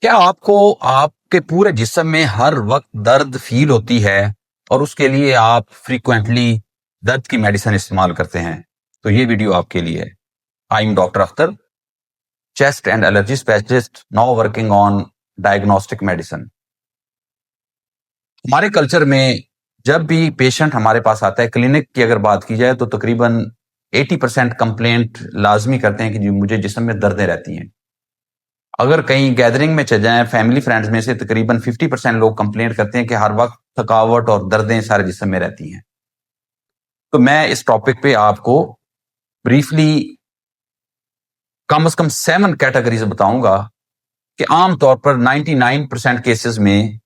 क्या आपको आपके पूरे जिस्म में हर वक्त दर्द फील होती है और उसके लिए आप फ्रीक्वेंटली दर्द की मेडिसिन इस्तेमाल करते हैं? तो ये वीडियो आपके लिए है। I am doctor Akhtar, chest and allergy specialist, now working on diagnostic medicine. हमारे कल्चर में जब भी पेशेंट हमारे पास आता है, क्लिनिक की अगर बात की जाए तो तकरीबन 80% कंप्लेंट लाजमी करते हैं कि जी मुझे जिस्म में दर्दें रहती हैं। अगर कहीं गैदरिंग में चले जाएं फैमिली फ्रेंड्स में से तकरीबन 50% लोग कंप्लेंट करते हैं कि हर वक्त थकावट और दर्दें सारे जिस्म में रहती हैं। तो मैं इस टॉपिक पे आपको ब्रीफली कम से कम 7 कैटेगरीज बताऊंगा कि आमतौर पर 99% केसेस में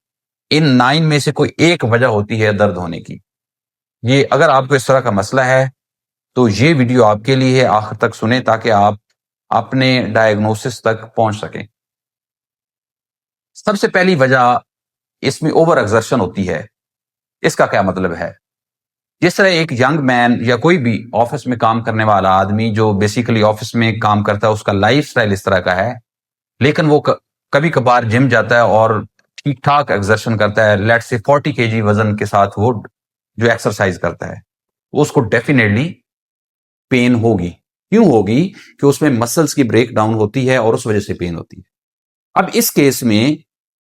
इन 9 में से कोई एक वजह होती है दर्द होने की। ये अगर आपको इस तरह का मसला है तो ये वीडियो आपके लिए है, आखिर तक सुने ताकि आप अपने डायग्नोसिस तक पहुंच सकें। सबसे पहली वजह इसमें ओवर एक्सर्शन होती है। इसका क्या मतलब है? जिस तरह एक यंग मैन या कोई भी ऑफिस में काम करने वाला आदमी जो बेसिकली ऑफिस में काम करता है, उसका लाइफस्टाइल इस तरह का है, लेकिन वो कभी कभार जिम जाता है और ठीक ठाक एक्सर्शन करता है, लेट्स से 40 केजी वजन के साथ वो जो एक्सरसाइज करता है, उसको डेफिनेटली पेन होगी। क्यों होगी? कि उसमें मसल्स की ब्रेक डाउन होती है और उस वजह से पेन होती है। अब इस केस में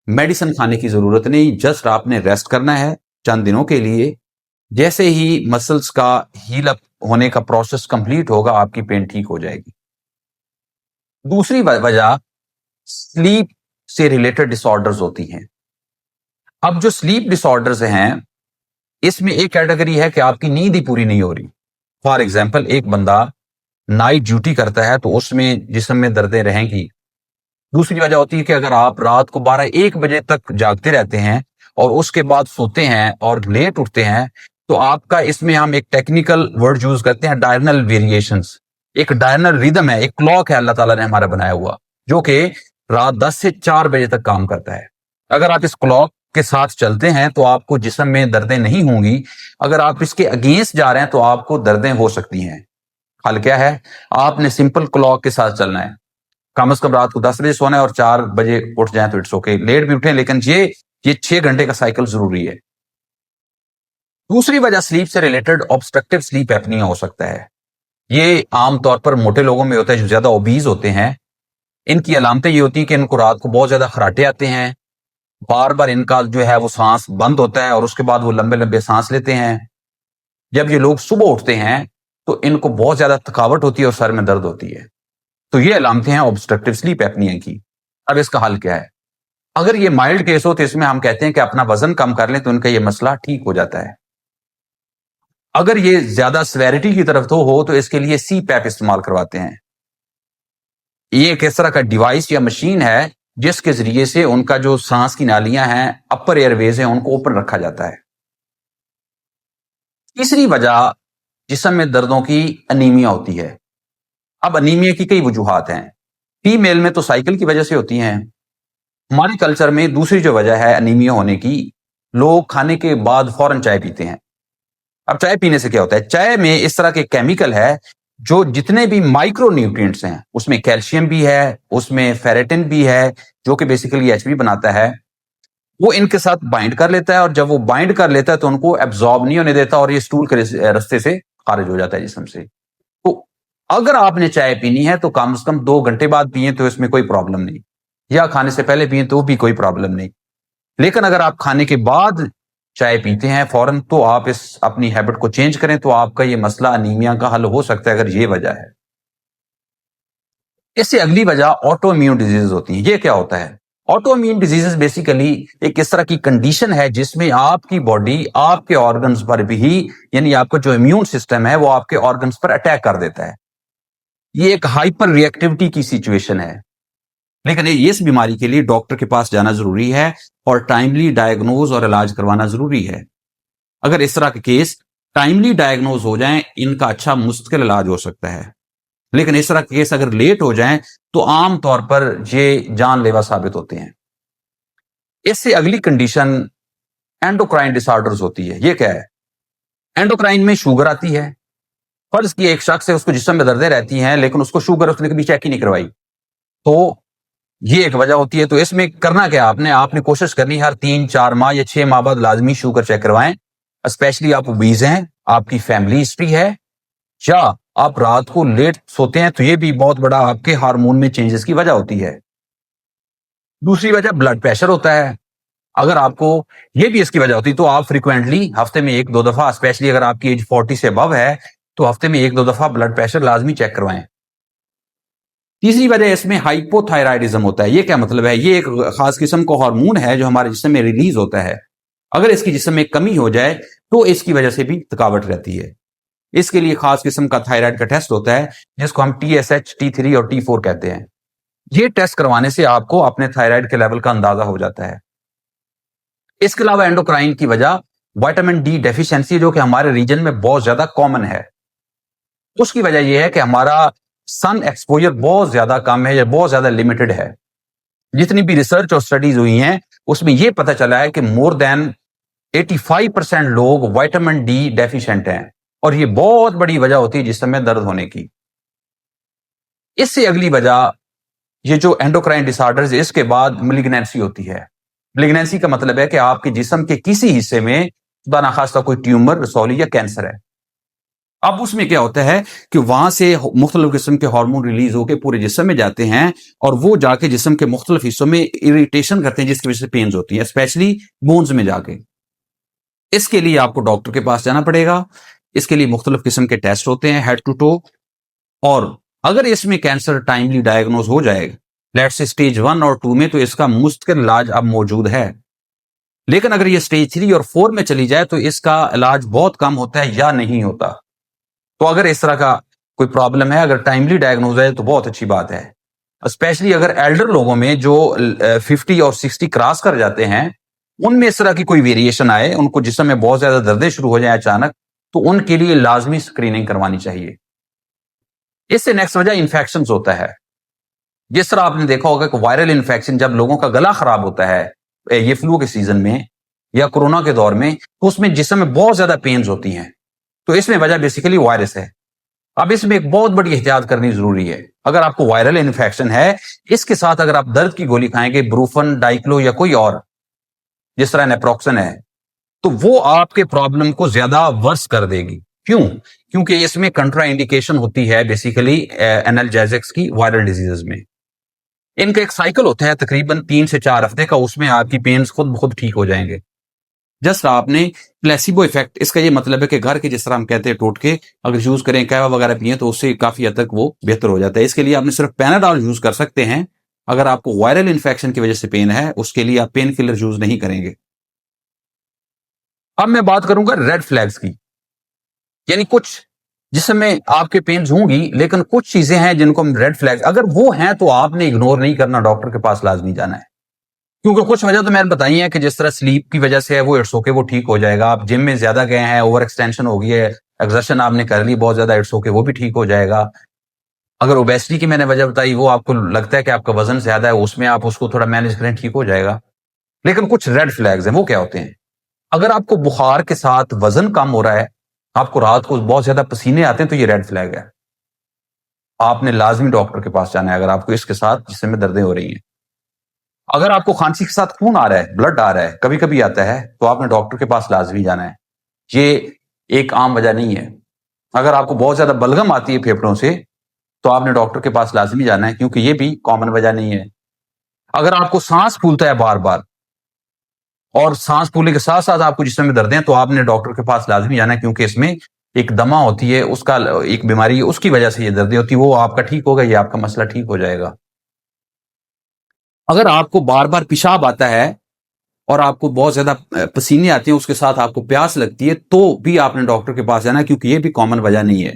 मेडिसिन खाने की जरूरत नहीं, जस्ट आपने रेस्ट करना है चंद दिनों के लिए। जैसे ही मसल्स का हील अप होने का प्रोसेस कंप्लीट होगा, आपकी पेन ठीक हो जाएगी। दूसरी वजह स्लीप से रिलेटेड डिसऑर्डर्स होती हैं। अब जो स्लीप डिसऑर्डर्स हैं, इसमें एक कैटेगरी है कि आपकी नींद ही पूरी नहीं हो रही। फॉर एग्जाम्पल, एक बंदा नाइट ड्यूटी करता है तो उसमें जिस्म में दर्दें रहेंगी। दूसरी वजह होती है कि अगर आप रात को 12-1 बजे तक जागते रहते हैं और उसके बाद सोते हैं और लेट उठते हैं, तो आपका इसमें हम एक टेक्निकल वर्ड यूज करते हैं, डायरनल वेरिएशंस। एक डायरनल रिदम है, एक क्लॉक है अल्लाह ताला ने हमारा बनाया हुआ, जो कि रात 10 से 4 बजे तक काम करता है। अगर आप इस क्लॉक के साथ चलते हैं तो आपको जिस्म में दर्दें नहीं होंगी। अगर आप इसके अगेंस्ट जा रहे हैं तो आपको दर्दें हो सकती हैं। हल क्या है? आपने सिंपल क्लॉक के साथ चलना है। कम से कम रात को 10 बजे सोना है और 4 बजे उठ जाए तो इट्स ओके। लेट भी उठे, लेकिन ये 6 घंटे का साइकिल जरूरी है। दूसरी वजह स्लीप से रिलेटेड ऑब्स्ट्रक्टिव स्लीप एपनिया हो सकता है। ये आमतौर पर मोटे लोगों में होता है जो ज्यादा ओबीज होते हैं। इनकी अलामतें ये होती हैं कि इनको रात को बहुत ज्यादा खराटे आते हैं, बार बार इनका जो है वो सांस बंद होता है और उसके बाद वो लंबे लंबे सांस लेते हैं। जब ये लोग सुबह उठते हैं तो इनको बहुत ज्यादा थकावट होती है और सर में दर्द होती है। तो ये अलामतें हैं ऑब्स्ट्रक्टिव स्लीप एपनिया की। अब इसका हल क्या है? अगर ये माइल्ड केस हो तो इसमें हम कहते हैं कि अपना वजन कम कर लें तो इनका ये मसला ठीक हो जाता है। अगर ये ज्यादा सिवेरिटी की तरफ तो हो तो इसके लिए सी पैप इस्तेमाल करवाते हैं। ये एक इस तरह का डिवाइस या मशीन है जिसके जरिए से उनका जो सांस की नालियां हैं, अपर एयरवेज हैं, उनको ओपन रखा जाता है। तीसरी वजह जिस्म में दर्दों की अनीमिया होती है। अब अनीमिया की कई वजूहात हैं। फीमेल में तो साइकिल की वजह से होती हैं। हमारे कल्चर में दूसरी जो वजह है अनीमिया होने की, लोग खाने के बाद फौरन चाय पीते हैं। अब चाय पीने से क्या होता है? चाय में इस तरह के केमिकल है जो जितने भी माइक्रो न्यूट्रिएंट्स हैं, उसमें कैल्शियम भी है, उसमें फेरेटिन भी है, जो कि बेसिकली एचबी बनाता है, वो इनके साथ बाइंड कर लेता है और जब वो बाइंड कर लेता है तो उनको एब्जॉर्ब नहीं होने देता और ये स्टूल के रास्ते से खारिज हो जाता है जिस्म से। तो अगर आपने चाय पीनी है तो कम से कम 2 घंटे बाद पिए तो इसमें कोई प्रॉब्लम नहीं, या खाने से पहले पिए तो भी कोई प्रॉब्लम नहीं। लेकिन अगर आप खाने के बाद चाय पीते हैं फौरन, तो आप इस अपनी हैबिट को चेंज करें तो आपका ये मसला अनीमिया का हल हो सकता है, अगर ये वजह है। इससे अगली वजह ऑटो इम्यून डिजीज होती है। ये क्या होता है? ऑटो इम्यून डिजीजेस बेसिकली एक इस तरह की कंडीशन है जिसमें आपकी बॉडी आपके ऑर्गन्स पर भी, यानी आपका जो इम्यून सिस्टम है वो आपके ऑर्गन्स पर अटैक कर देता है। ये एक हाइपर रिएक्टिविटी की सिचुएशन है। लेकिन इस बीमारी के लिए डॉक्टर के पास जाना जरूरी है और टाइमली डायग्नोज और इलाज करवाना जरूरी है। अगर इस तरह के केस टाइमली डायग्नोज हो जाएं, इनका अच्छा मुस्तकिल इलाज हो सकता है। लेकिन इस तरह के केस अगर लेट हो जाएं तो आमतौर पर ये जानलेवा साबित होते हैं। इससे अगली कंडीशन एंडोक्राइन डिसऑर्डर्स होती है। ये क्या है? एंडोक्राइन में शुगर आती है। फर्ज की एक शख्स है, उसको जिस्म में दर्दें रहती हैं लेकिन उसको शुगर उसने कभी चेक ही नहीं करवाई, तो ये एक वजह होती है। तो इसमें करना क्या, आपने कोशिश करनी हर 3-4 माह या 6 माह बाद लाजमी शुगर चेक करवाएं। स्पेशली आप ओबीज हैं, आपकी फैमिली हिस्ट्री है, या आप रात को लेट सोते हैं, तो ये भी बहुत बड़ा आपके हार्मोन में चेंजेस की वजह होती है। दूसरी वजह ब्लड प्रेशर होता है। अगर आपको ये भी इसकी वजह होती है तो आप फ्रिक्वेंटली हफ्ते में 1-2 दफा, स्पेशली अगर आपकी एज 40 से अबव है, तो हफ्ते में 1-2 दफा ब्लड प्रेशर लाजमी चेक करवाएं। तीसरी वजह इसमें हाइपोथायराइडिज्म होता है। ये क्या मतलब है? ये एक खास किस्म का हार्मोन है जो हमारे जिस्म में रिलीज होता है। अगर इसकी जिस्म में कमी हो जाए तो इसकी वजह से भी थकावट रहती है। इसके लिए खास किस्म का थायराइड का टेस्ट होता है जिसको हम TSH, T3 और T4 कहते हैं। ये टेस्ट करवाने से आपको अपने थायराइड के लेवल का अंदाजा हो जाता है। इसके अलावा एंडोक्राइन की वजह विटामिन डी डेफिशिएंसी, जो कि हमारे रीजन में बहुत ज्यादा कॉमन है। उसकी वजह यह है कि हमारा सन एक्सपोजर बहुत ज्यादा कम है या बहुत ज्यादा लिमिटेड है। जितनी भी रिसर्च और स्टडीज हुई हैं उसमें यह पता चला है कि मोर देन 85% लोग विटामिन डी डेफिशिएंट हैं, और ये बहुत बड़ी वजह होती है जिस्म में दर्द होने की। इससे अगली वजह ये जो एंडोक्राइन डिसऑर्डर्स, इसके बाद मेलिग्नेंसी होती है। मेलिग्नेंसी का मतलब है कि आपके जिस्म के किसी हिस्से में खुदा ना खास्ता कोई ट्यूमर, रसौली या कैंसर है। अब उसमें क्या होता है कि वहां से मुख्तलिफ किस्म के हार्मोन रिलीज होकर पूरे जिस्म में जाते हैं, और वो जाके जिस्म के मुख्तलिफ हिस्सों में इरिटेशन करते हैं, जिसकी वजह से पेन्स होती है, स्पेशली बोन्स में जाके। इसके लिए आपको डॉक्टर के पास जाना पड़ेगा। इसके लिए मुख्तलिफ किस्म के टेस्ट होते हैं हेड टू टो, और अगर इसमें कैंसर टाइमली डायग्नोज हो जाएगा, लेट्स से स्टेज 1 और 2 में, तो इसका मुस्तकिल इलाज अब मौजूद है। लेकिन अगर ये स्टेज 3 और 4 में चली जाए तो इसका इलाज बहुत कम होता है या नहीं होता। तो अगर इस तरह का कोई प्रॉब्लम है, अगर टाइमली डायग्नोज है तो बहुत अच्छी बात है। स्पेशली अगर एल्डर लोगों में जो 50 और 60 क्रॉस कर जाते हैं, उनमें इस तरह की कोई वेरिएशन आए, उनको जिस्म में बहुत ज्यादा दर्दें शुरू हो जाए अचानक, तो उनके लिए लाजमी स्क्रीनिंग करवानी चाहिए। इससे नेक्स्ट वजह इन्फेक्शन होता है। जिस तरह आपने देखा होगा कि वायरल इन्फेक्शन, जब लोगों का गला खराब होता है ये फ्लू के सीजन में या कोरोना के दौर में, तो उसमें जिस्म में बहुत ज्यादा पेन्स होती हैं। तो इसमें वजह बेसिकली वायरस है। अब इसमें एक बहुत बड़ी एहतियात करनी जरूरी है। अगर आपको वायरल इन्फेक्शन है, इसके साथ अगर आप दर्द की गोली खाएंगे, ब्रूफन, डाइक्लो या कोई और, जिस तरह नेप्रोक्सन है, तो वो आपके प्रॉब्लम को ज्यादा वर्स कर देगी। क्यों? क्योंकि इसमें कंट्रा इंडिकेशन होती है बेसिकली एनाल्जेसिक्स की वायरल डिजीजेस में। इनका एक साइकिल होता है तकरीबन 3 से 4 हफ्ते का, उसमें आपकी पेन्स खुद ब खुद ठीक हो जाएंगे। जस्ट आपने प्लेसिबो इफेक्ट, इसका ये मतलब है कि घर के, जिस तरह हम कहते हैं टोटके, अगर यूज करें, कहवा वगैरह पिए, तो उससे काफी हद तक वो बेहतर हो जाता है। इसके लिए आपने सिर्फ पैनाडॉल यूज कर सकते हैं। अगर आपको वायरल इन्फेक्शन की वजह से पेन है, उसके लिए आप पेन किलर यूज नहीं करेंगे। अब मैं बात करूंगा रेड फ्लैग्स की, यानी कुछ जिसमें आपके पेन्स होंगी, लेकिन कुछ चीजें हैं जिनको हम रेड फ्लैग्स, अगर वो हैं तो आपने इग्नोर नहीं करना, डॉक्टर के पास लाजमी जाना है। क्योंकि कुछ वजह तो मैंने बताई है कि जिस तरह स्लीप की वजह से है, वो इट्स ओके, वो ठीक हो जाएगा। आप जिम में ज्यादा गए हैं, ओवर एक्सटेंशन हो गई है, एक्सर्शन आपने कर ली बहुत ज्यादा, इट्स ओके, वो भी ठीक हो जाएगा। अगर ओबेसिटी की मैंने वजह बताई, वो आपको लगता है कि आपका वजन ज्यादा है, उसमें आप उसको थोड़ा मैनेज करें, ठीक हो जाएगा। लेकिन कुछ रेड फ्लैग्स हैं, वो क्या होते हैं? अगर आपको बुखार के साथ वजन कम हो रहा है, आपको रात को बहुत ज्यादा पसीने आते हैं, तो ये रेड फ्लैग है। आपने लाजमी डॉक्टर के पास जाना है अगर आपको इसके साथ जिस्म में दर्दें हो रही हैं। अगर आपको खांसी के साथ खून आ रहा है, ब्लड आ रहा है, कभी कभी आता है, तो आपने डॉक्टर के पास लाजमी जाना है। ये एक आम वजह नहीं है। अगर आपको बहुत ज्यादा बलगम आती है फेफड़ों से, तो आपने डॉक्टर के पास लाजमी जाना है, क्योंकि ये भी कॉमन वजह नहीं है। अगर आपको सांस फूलता है बार बार, और सांस फूलने के साथ साथ आपको जिस्म में दर्द है, तो आपने डॉक्टर के पास लाजमी जाना है, क्योंकि इसमें एक दमा होती है, उसका एक बीमारी है, उसकी वजह से ये दर्दें होती है। वो आपका ठीक होगा, ये आपका मसला ठीक हो जाएगा। अगर आपको बार बार पेशाब आता है और आपको बहुत ज्यादा पसीने आते हैं, उसके साथ आपको प्यास लगती है, तो भी आपने डॉक्टर के पास जाना है, क्योंकि ये भी कॉमन वजह नहीं है।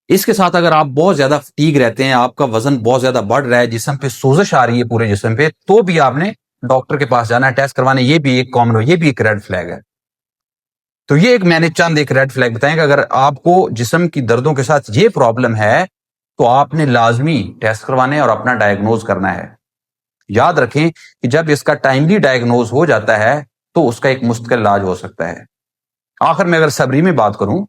इसके साथ अगर आप बहुत ज्यादा फटीग रहते हैं, आपका वजन बहुत ज्यादा बढ़ रहा है, जिस्म पे सोजिश आ रही है पूरे जिस्म पे, तो भी आपने डॉक्टर के पास जाना है टेस्ट करवाने। ये भी एक कॉमन, ये भी एक रेड फ्लैग है। तो ये एक मैंने चंद एक रेड फ्लैग बताएंगे। अगर आपको जिस्म की दर्दों के साथ ये प्रॉब्लम है, तो आपने लाजमी टेस्ट करवाने और अपना डायग्नोज करना है। याद रखें कि जब इसका टाइमली डायग्नोज हो जाता है, तो उसका एक मुस्तकिल इलाज हो सकता है। आखिर में अगर सबरी में बात करूं,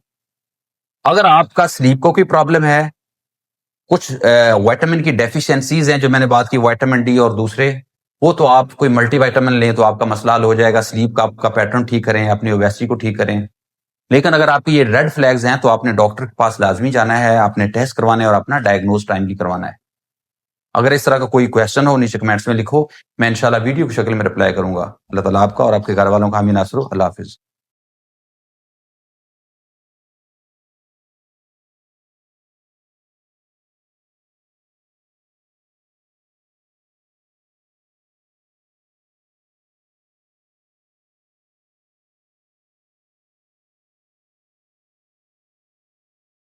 अगर आपका स्लीप को कोई प्रॉब्लम है, कुछ विटामिन की डेफिशिएंसीज हैं, जो मैंने बात की, विटामिन डी और दूसरे, वो तो आप कोई मल्टीविटामिन लें तो आपका मसला हल हो जाएगा। स्लीप का आपका पैटर्न ठीक करें, अपनी ओबेसिटी को ठीक करें। लेकिन अगर आपकी ये रेड फ्लैग्स हैं तो आपने डॉक्टर के पास लाजमी जाना है, आपने टेस्ट करवाना है और अपना डायग्नोज टाइमली करवाना है। अगर इस तरह का कोई क्वेश्चन हो नीचे कमेंट्स में लिखो, मैं इंशाल्लाह वीडियो की शक्ल में रिप्लाई करूंगा। अल्लाह ताला आपका और आपके घर वालों का हामी नासर हो। अल्लाह हाफिज।